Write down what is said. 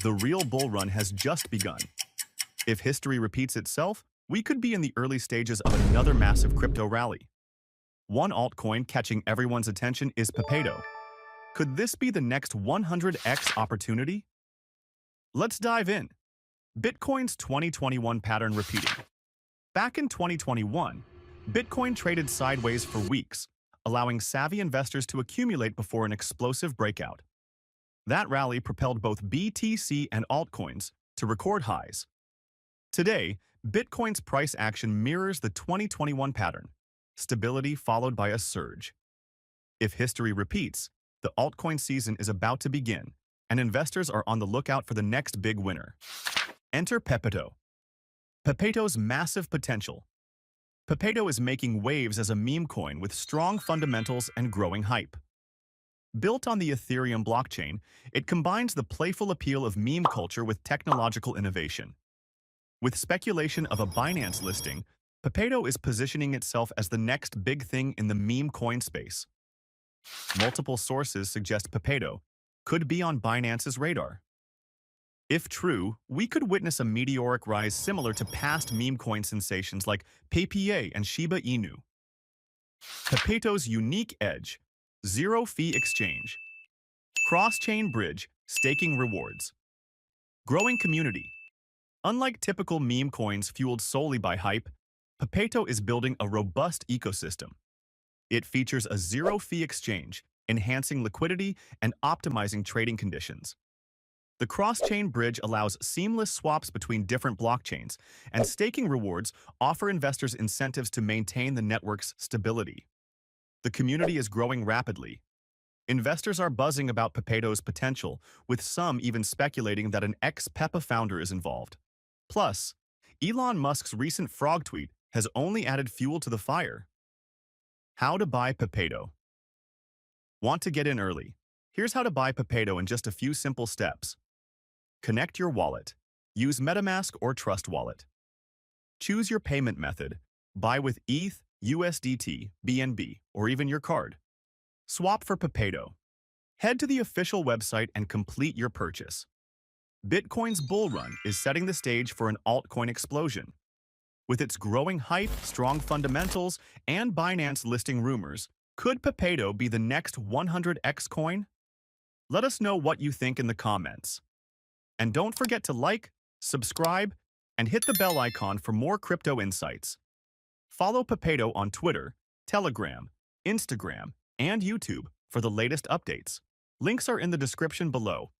The real bull run has just begun. If history repeats itself, we could be in the early stages of another massive crypto rally. One altcoin catching everyone's attention is Pepeto. Could this be the next 100x opportunity? Let's dive in. Bitcoin's 2021 pattern repeating. Back in 2021, Bitcoin traded sideways for weeks, allowing savvy investors to accumulate before an explosive breakout. That rally propelled both BTC and altcoins to record highs. Today, Bitcoin's price action mirrors the 2021 pattern, stability followed by a surge. If history repeats, the altcoin season is about to begin, and investors are on the lookout for the next big winner. Enter Pepeto. Pepeto's massive potential. Pepeto is making waves as a meme coin with strong fundamentals and growing hype. Built on the Ethereum blockchain, it combines the playful appeal of meme culture with technological innovation. With speculation of a Binance listing, Pepeto is positioning itself as the next big thing in the meme coin space. Multiple sources suggest Pepeto could be on Binance's radar. If true, we could witness a meteoric rise similar to past meme coin sensations like Pepeto and Shiba Inu. Pepeto's unique edge: zero-fee exchange, cross-chain bridge, staking rewards, growing community. Unlike typical meme coins fueled solely by hype, Pepeto is building a robust ecosystem. It features a zero-fee exchange, enhancing liquidity and optimizing trading conditions. The cross-chain bridge allows seamless swaps between different blockchains, and staking rewards offer investors incentives to maintain the network's stability. The community is growing rapidly. Investors are buzzing about Pepeto's potential, with some even speculating that an ex-Pepe founder is involved. Plus, Elon Musk's recent frog tweet has only added fuel to the fire. How to buy Pepeto. Want to get in early? Here's how to buy Pepeto in just a few simple steps. Connect your wallet. Use MetaMask or Trust Wallet. Choose your payment method. Buy with ETH, USDT, BNB, or even your card. Swap for Pepeto. Head to the official website and complete your purchase. Bitcoin's bull run is setting the stage for an altcoin explosion. With its growing hype, strong fundamentals, and Binance listing rumors, could Pepeto be the next 100x coin? Let us know what you think in the comments. And don't forget to like, subscribe, and hit the bell icon for more crypto insights. Follow Pepeto on Twitter, Telegram, Instagram, and YouTube for the latest updates. Links are in the description below.